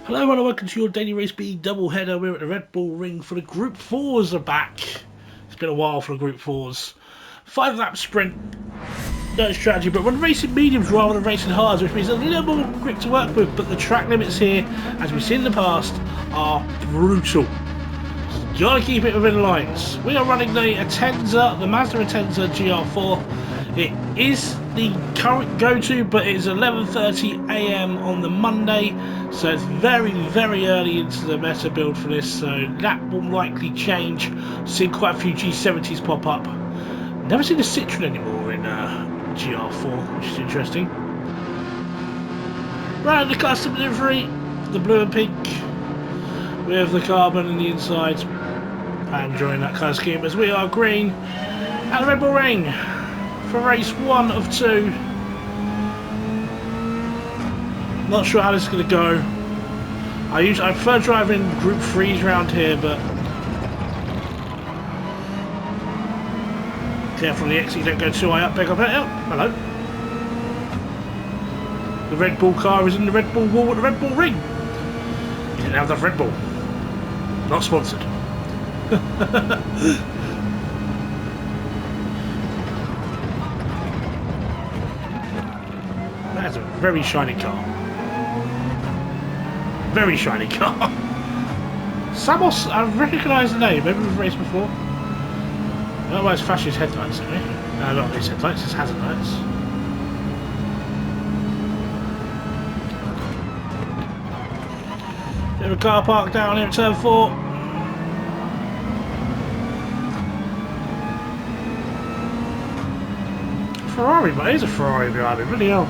Hello and welcome to your daily race B double header. We're at the Red Bull Ring for the Group 4s are back. It's been a while for the Group 4s. 5-lap sprint, no strategy, but we're racing mediums rather than racing hards, which means a little more quick to work with, but the track limits here, as we've seen in the past, are brutal. You gotta keep it within the lines. We are running the Atenza, the Mazda Atenza GR4. It is the current go-to, but it is 11:30 AM on the Monday, so it's very, very early into the meta build for this, so that will likely change. Seen quite a few G70s pop up. Never seen a Citroen anymore in GR4, which is interesting. Right, the custom livery, the blue and pink, with the carbon in the inside. I'm enjoying that colour scheme as we are green at the Red Bull Ring for race 1 of 2. Not sure how this is going to go. I prefer driving Group 3s around here, but careful on the exit, don't go too high up. Back up, hello. The Red Bull car is in the Red Bull wall at the Red Bull Ring. You didn't have enough Red Bull. Not sponsored. That's a very shiny car. Very shiny car. Samos, I recognise the name. Maybe we've raced before. Otherwise, flash his headlights at me. Not his headlights, his hazard lights. Bit of a car park down here at turn 4. Ferrari, but it is a Ferrari behind me, bloody hell.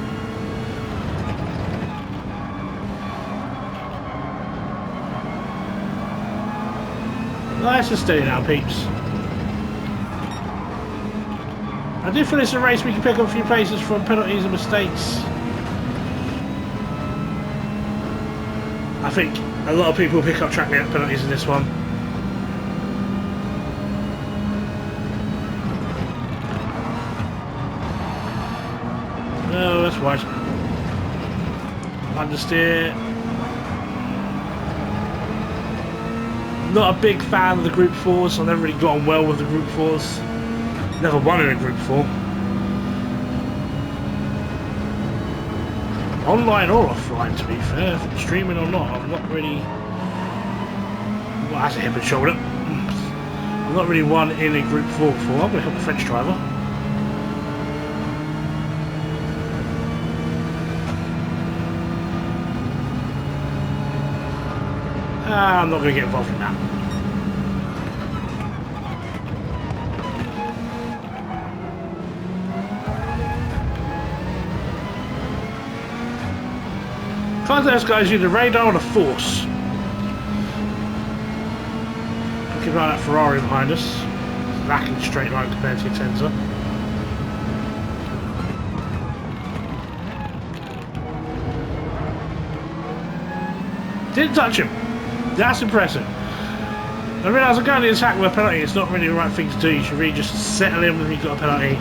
Nice and steady now, peeps. I do feel it's a race we can pick up a few places from penalties and mistakes. I think a lot of people pick up track limit penalties in this one. No, that's right. Understeer. Not a big fan of the Group 4s, so I've never really got on well with the Group 4s. Never won in a Group 4. Online or offline, to be fair. Streaming or not, I'm not really... Well, that's a hip and shoulder. I've not really won in a Group 4 before. I'm going to help the French driver. I'm not going to get involved in that. Can't those guys use the radar or the force? Keep an eye on that Ferrari behind us. It's lacking straight line compared to the Atenza. Didn't touch him. That's impressive. I realise I'm going to attack with a penalty. It's not really the right thing to do. You should really just settle in when you've got a penalty.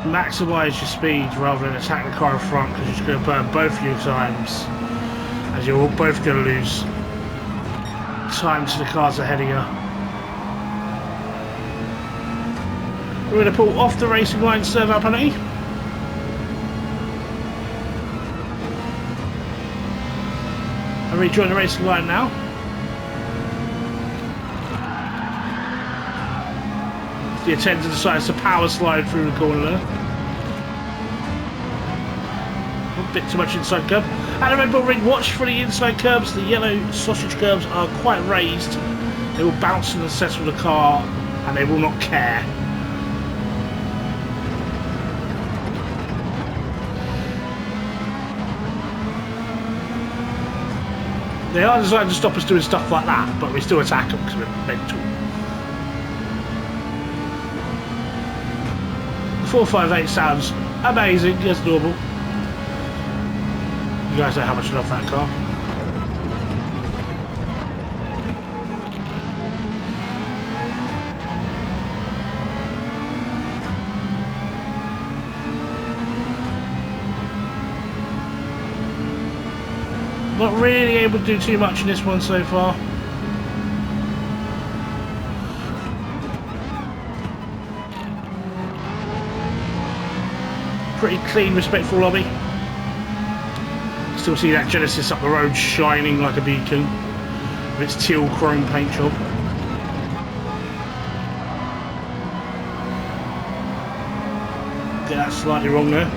Maximise your speed rather than attack the car in front, because you're just going to burn both your times, as you're both going to lose time to the cars ahead of you. We're going to pull off the racing line to serve our penalty. And rejoin the racing line now. The Atenza decides to power slide through the corner there. A bit too much inside curb. At the Red Bull Ring, watch for the inside curbs. The yellow sausage curbs are quite raised. They will bounce and settle the car, and they will not care. They are designed to stop us doing stuff like that, but we still attack them because we're mental. The 458 sounds amazing, as normal. You guys know how much I love that car. Not really able to do too much in this one so far. Pretty clean, respectful lobby. Still see that Genesis up the road shining like a beacon with its teal chrome paint job. Get that slightly wrong there.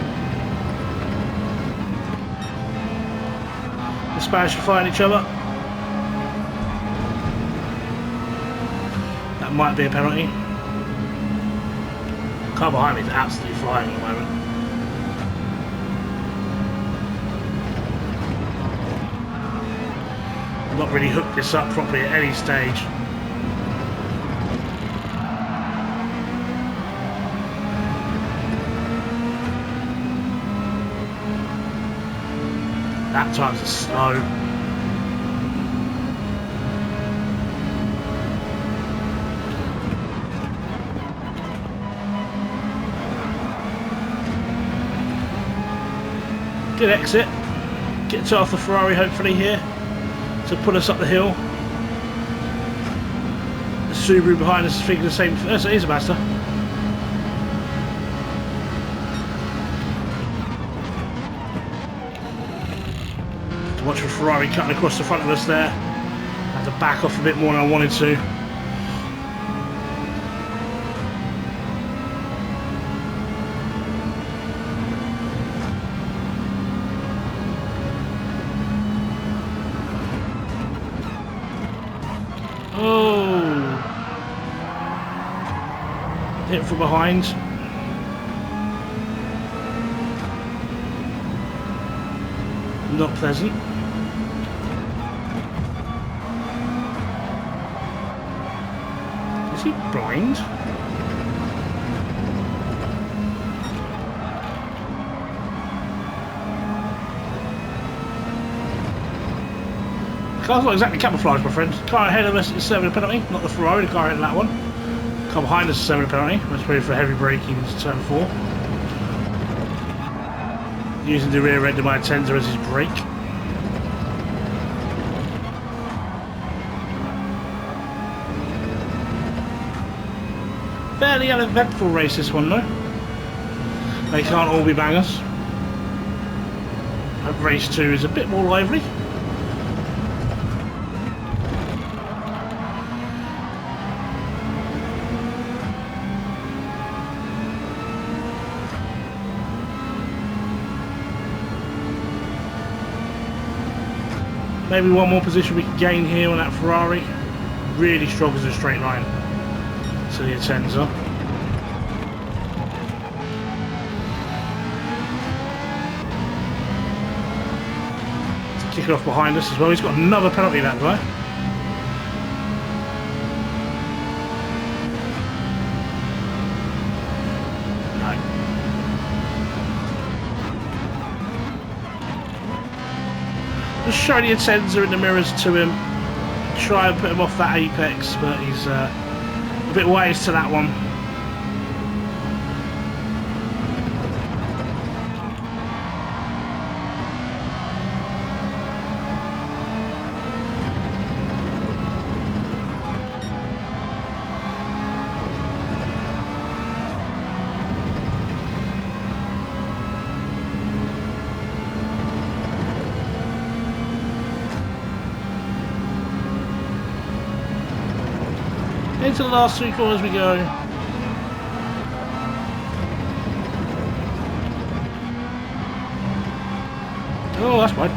The Spanish are fighting each other. That might be a penalty. The car behind me is absolutely flying at the moment. Not really hooked this up properly at any stage. That time's slow. Good exit. Get to off the Ferrari hopefully here to put us up the hill. The Subaru behind us is thinking the same. Yes, it is a Mazda. Watch for Ferrari cutting across the front of us there. Had to back off a bit more than I wanted to. Oh! Hit from behind. Not pleasant. Is he blind? The car's not exactly camouflaged, my friend. The car ahead of us is serving a penalty, not the Ferrari, the car ahead of that one. The car behind us is serving a penalty. That's ready for heavy braking into turn 4. Using the rear end of my Tenza as his brake. Fairly uneventful race this one though. They can't all be bangers. Race 2 is a bit more lively. Maybe one more position we can gain here on that Ferrari. Really struggles in a straight line. So the Atenza. Kick it off behind us as well. He's got another penalty, that guy. No. Just show the Atenza in the mirrors to him. Try and put him off that apex, but he's a bit ways to that one. Into the last 3 corners we go. Oh, that's fine.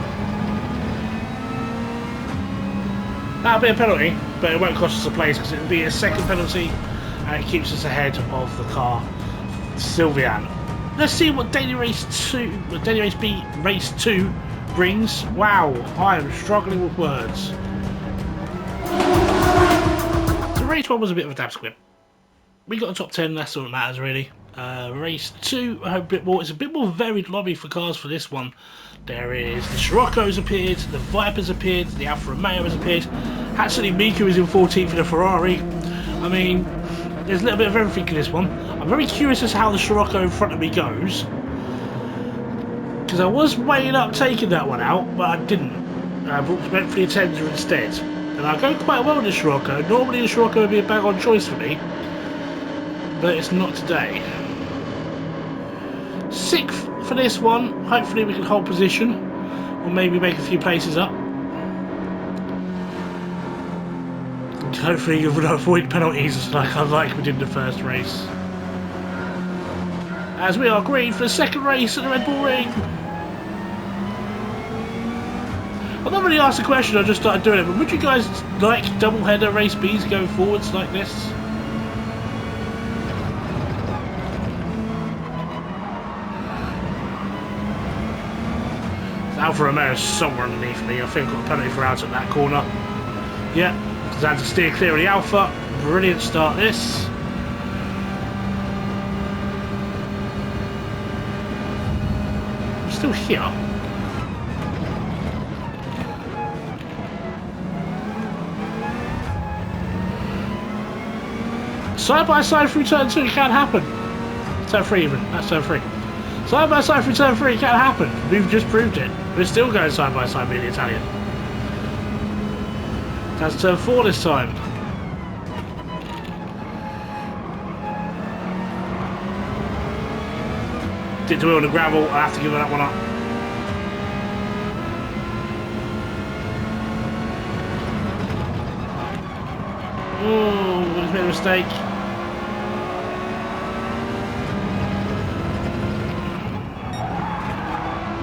That'll be a penalty, but it won't cost us a place because it'll be a second penalty and it keeps us ahead of the car. Sylvian. Let's see what Daily Race 2, what Daily Race B Race 2 brings. Wow, I am struggling with words. Race 1 was a bit of a dab squib. We got a top 10, that's all that matters really. Race 2, a bit more. It's a bit more varied lobby for cars for this one. There is the Scirocco's appeared, the Viper's appeared, the Alfa Romeo has appeared. Hatsune Miku is in 14th for the Ferrari. I mean, there's a little bit of everything in this one. I'm very curious as to how the Scirocco in front of me goes. Because I was weighing up taking that one out, but I didn't. went for the Atenza instead. And I go quite well in the Scirocco. Normally the Scirocco would be a bang on choice for me, but it's not today. 6th for this one. Hopefully we can hold position, or maybe make a few places up. Hopefully you will avoid penalties like we did in the first race. As we are green for the second race at the Red Bull Ring. I've not really asked the question, I just started doing it, but would you guys like double-header race Bs going forwards like this? Alfa Romeo is somewhere underneath me. I think I've got a penalty for out at that corner. Yeah, because I had to steer clear of the Alfa. Brilliant start this. I'm still here. Side by side through turn 2 can't happen. Turn 3 even. That's turn 3. Side by side through turn 3 can't happen. We've just proved it. We're still going side by side being the Italian. That's turn 4 this time. Did do it on the gravel. I have to give that one up. Oh, we just made a mistake.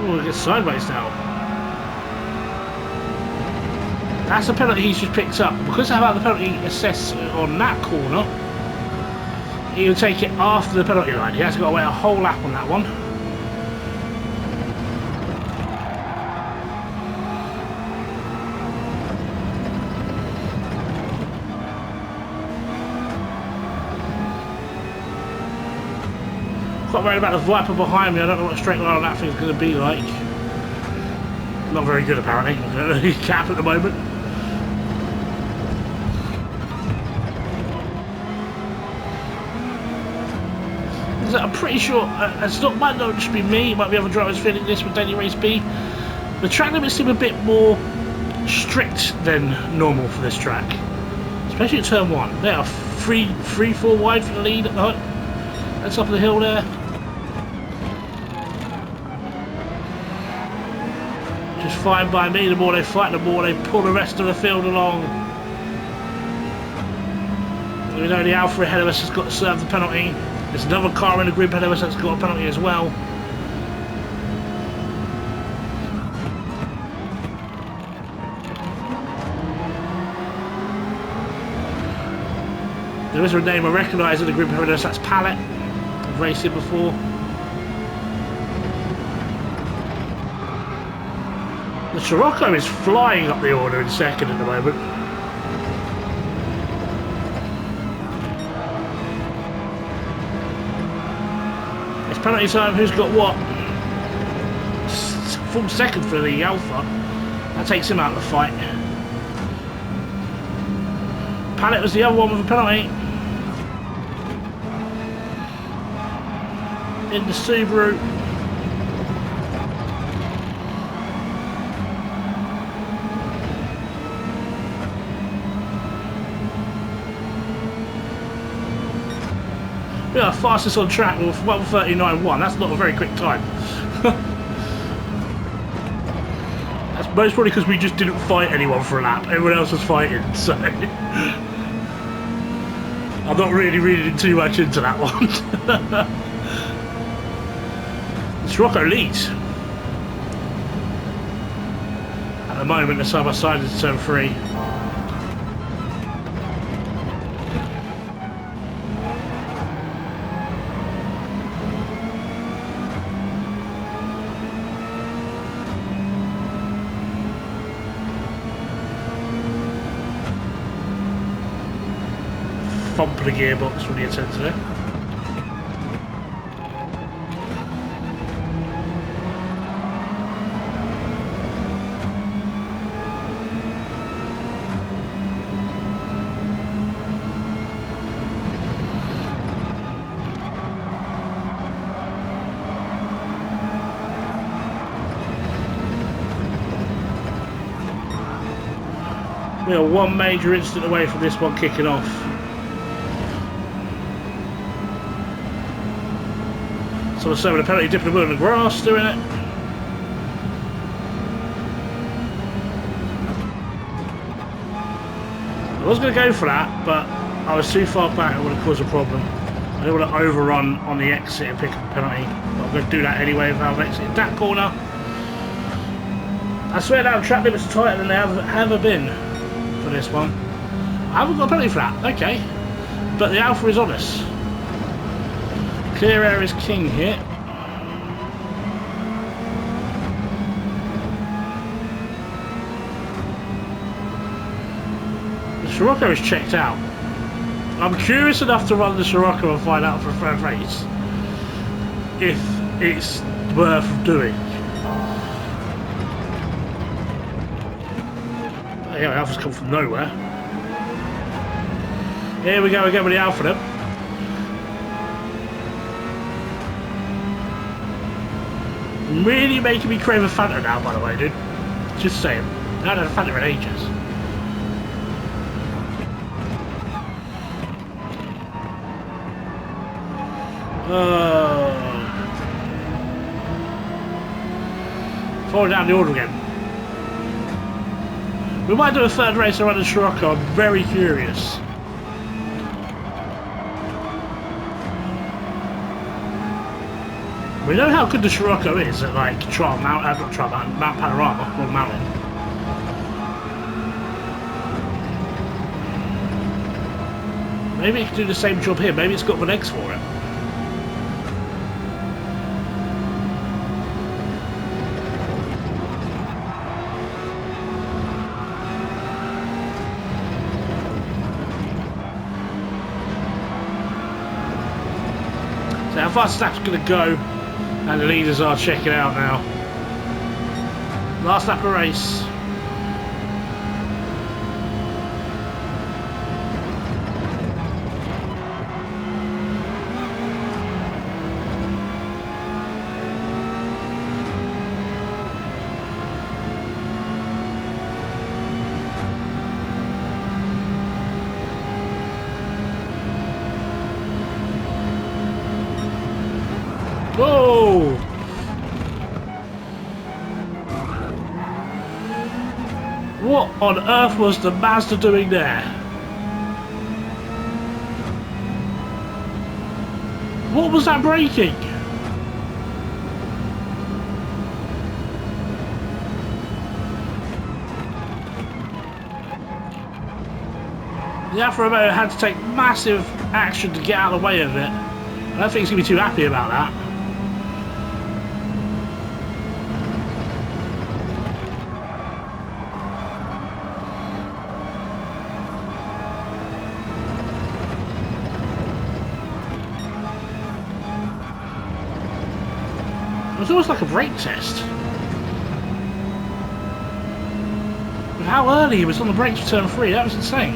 Oh, it gets sideways now. That's a penalty he's just picked up. Because I've had the penalty assessed on that corner, he'll take it after the penalty line. He has got to wait a whole lap on that one. Quite worried about the Viper behind me. I don't know what a straight line on that thing's going to be like. Not very good apparently. Cap at the moment. I'm pretty sure it's not, might not just be me. It might be other drivers feeling this with Daily Race B. The track limits seem a bit more strict than normal for this track, especially at turn 1. They are 3-4 wide for the lead at the top of the hill there. Just fine by me. The more they fight, the more they pull the rest of the field along. We know the Alfa ahead of us has got to serve the penalty. There's another car in the group ahead of us that's got a penalty as well. There is a name I recognise in the group ahead of us, that's Pallet. I've raced him before. The Scirocco is flying up the order in second at the moment. It's penalty time. Who's got what? Full second for the Alfa. That takes him out of the fight. Pallet was the other one with a penalty. In the Subaru. We are fastest on track with 1:39.1. That's not a very quick time. That's most probably because we just didn't fight anyone for a lap. Everyone else was fighting, so I'm not really reading too much into that one. Scirocco leads. At the moment, the side by side is turn 3. Thump the gearbox from the Atenza there. We are one major incident away from this one kicking off. So the penalty dipping the wheel in the grass doing it. I was going to go for that, but I was too far back and would have caused a problem. I didn't want to overrun on the exit and pick up a penalty, but I'm going to do that anyway without exiting that corner. I swear down, track limits are tighter than they have ever been for this one. I haven't got a penalty for that, okay. But the Alpha is on us. Clear air is king here. The Scirocco is checked out. I'm curious enough to run the Scirocco and find out for a third race if it's worth doing. Yeah, the Alpha's come from nowhere. Here we go again with the Alpha then. Really making me crave a Fanta now, by the way, dude. Just saying. I haven't had a Fanta in ages. Falling down the order again. We might do a third race around the Scirocco. I'm very curious. We know how good the Scirocco is at like Mount Panorama or Mountain. Maybe it can do the same job here. Maybe it's got the legs for it. So how fast Snap's going to go, and the leaders are checking out now. Last lap of the race. Whoa! What on earth was the Mazda doing there? What was that braking? The Alfa Romeo had to take massive action to get out of the way of it. I don't think he's going to be too happy about that. It was almost like a brake test. With how early he was on the brakes for turn 3, that was insane.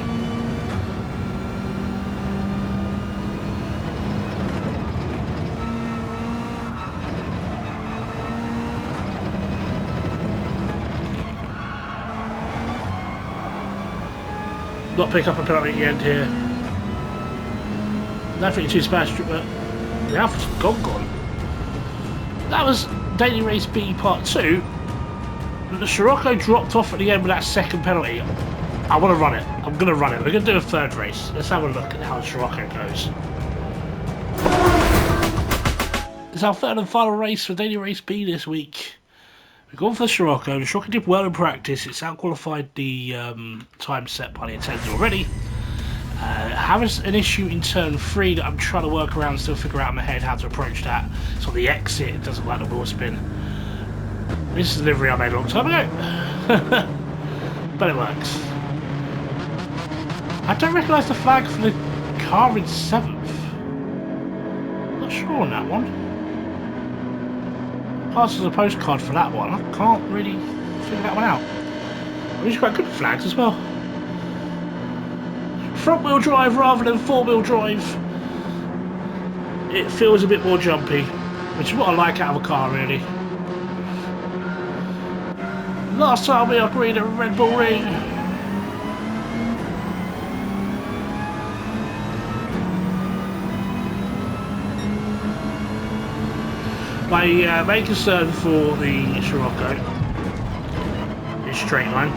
Not pick up a penalty at the end here. Nothing too special, but the Alpha's gone. That was Daily Race B Part 2. The Scirocco dropped off at the end with that second penalty. I want to run it. I'm going to run it. We're going to do a third race. Let's have a look at how the Scirocco goes. It's our third and final race for Daily Race B this week. We've gone for the Scirocco. The Scirocco did well in practice. It's outqualified the time set by the attendants already. Having an issue in turn 3 that I'm trying to work around, still figure out in my head how to approach that. So on the exit, it doesn't like the wheel spin. This is a delivery I made a long time ago. But it works. I don't recognise the flag for the car in 7th. Not sure on that one. Passes a postcard for that one. I can't really figure that one out. He's quite good at flags as well. Front wheel drive rather than 4-wheel drive. It feels a bit more jumpy, which is what I like out of a car, really. Last time we agreed at Red Bull Ring. My main concern for the Scirocco is straight line.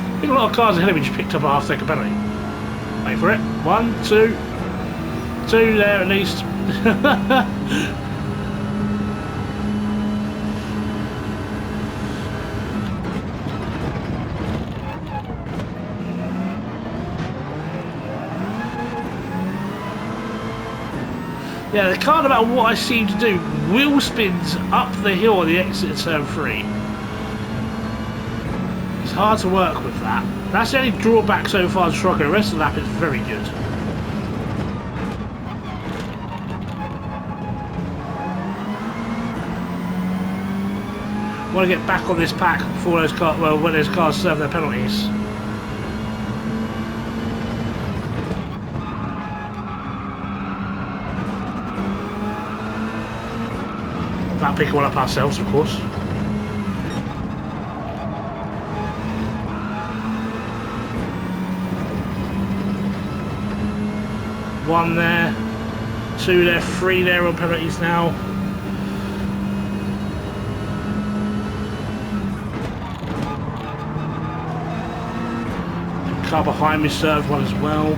I think a lot of cars ahead of me just picked up a half-second penalty. Wait for it. 1, 2, 2 there at least. Yeah, the car, no matter what I seem to do, wheel spins up the hill on the exit of turn 3. It's hard to work with that. That's the only drawback so far to Scirocco. The rest of the lap is very good. I want to get back on this pack before those cars, well, when those cars serve their penalties. Without picking one up ourselves, of course. One there, 2 there, 3 there on penalties now. The car behind me served one as well.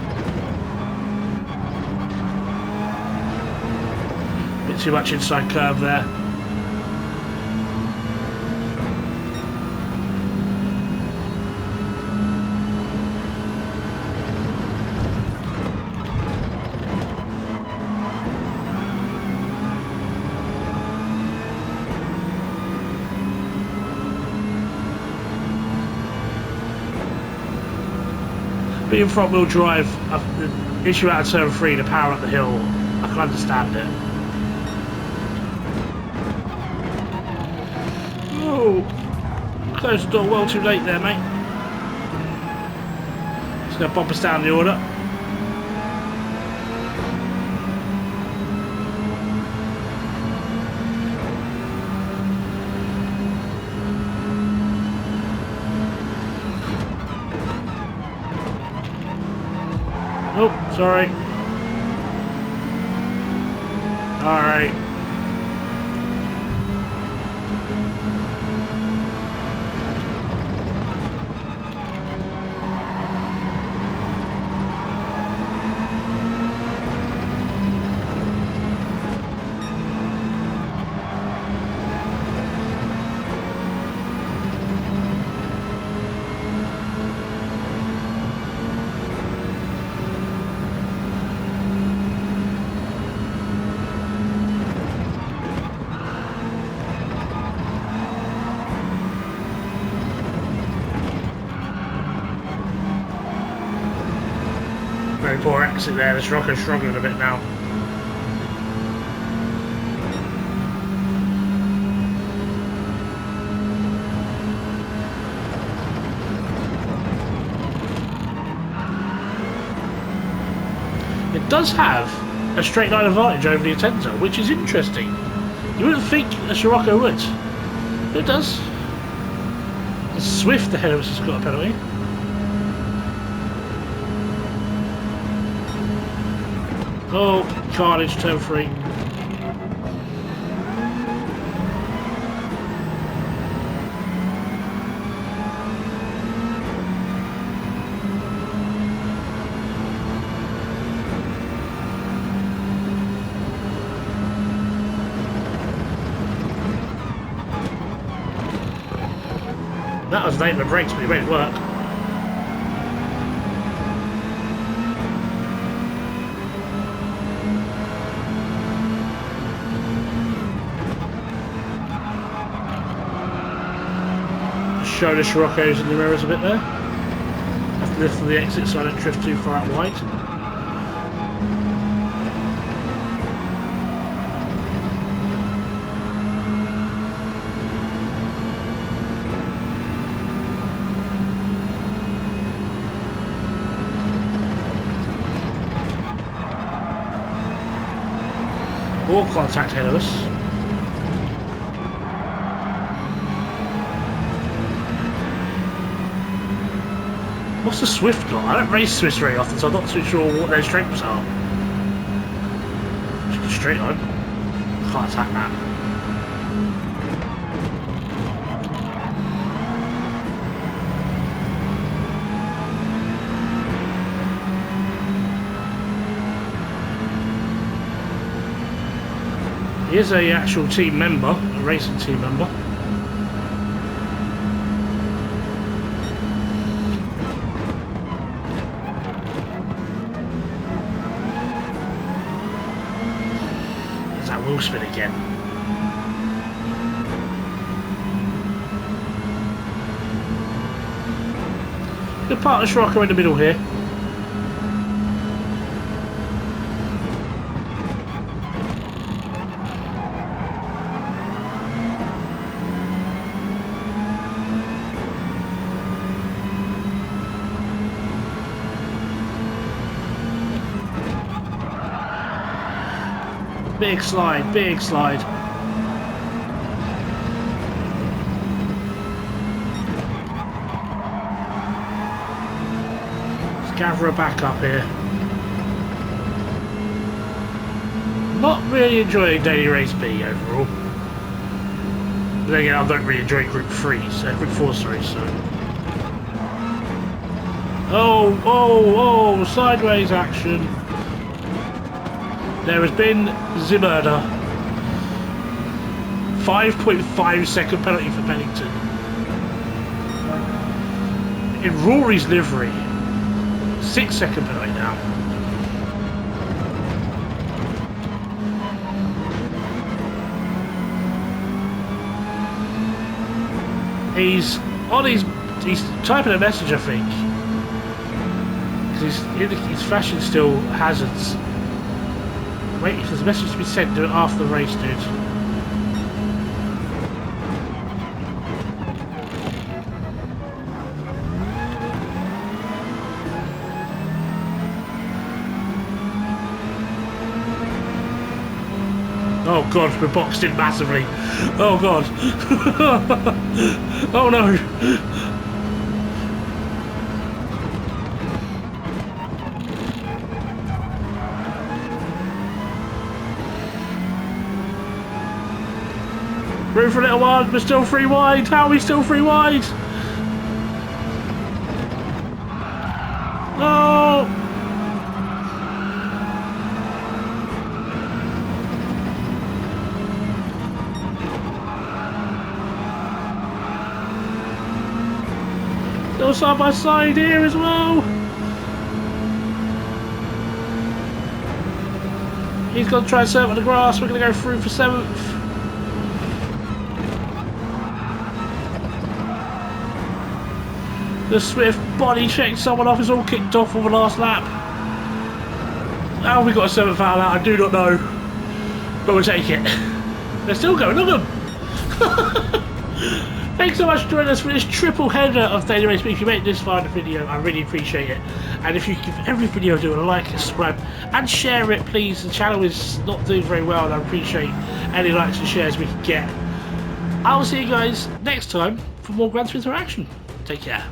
Bit too much inside curve there. Being front wheel drive, the issue out of turn 3, the power up the hill, I can understand it. Oh, closed the door well too late there, mate. Just going to bump us down the order. Oh, sorry. Alright. Very poor exit there. The Scirocco's struggling a bit now. It does have a straight line advantage over the Atento, which is interesting. You wouldn't think a Scirocco would. It does. The Swift ahead of us has got a penalty. Oh, carnage, turn 3. That was late in the brakes, but it made it work. Show the Sciroccos in the mirrors a bit there. Have to lift for the exit so I don't drift too far out wide. More contact ahead of us. What's the Swift got? I don't race Swiss very often, so I'm not too sure what their strengths are. straight line. Can't attack that. He is a actual team member, a racing team member. There's that wheel spin again. Good part of Scirocco in the middle here. Big slide, big slide. Let's gather her back up here. Not really enjoying Daily Race B overall. But then again, I don't really enjoy Group 3, so Group 4, sorry, so. Oh, sideways action. There has been the murder. 5.5 second penalty for Pennington. In Rory's livery. 6 second penalty now. He's typing a message, I think. Because he's flashing still hazards. Wait, if there's a message to be sent, do it after the race, dude. Oh god, we're boxed in massively. Oh god. Oh no. Room for a little while, we're still 3 wide. How are we still 3 wide? No! Still side by side here as well. He's going to try and circle the grass. We're going to go through for 7th. The Swift body checked someone off, is all kicked off on the last lap. How we got a 7th out of that, I do not know. But we'll take it. They're still going, look at them! Thanks so much for joining us for this triple header of Daily Race B. If you made it this far in the video, I really appreciate it. And if you give every video do a like, subscribe, and share it, please. The channel is not doing very well, and I appreciate any likes and shares we can get. I will see you guys next time for more Gran Turismo action. Take care.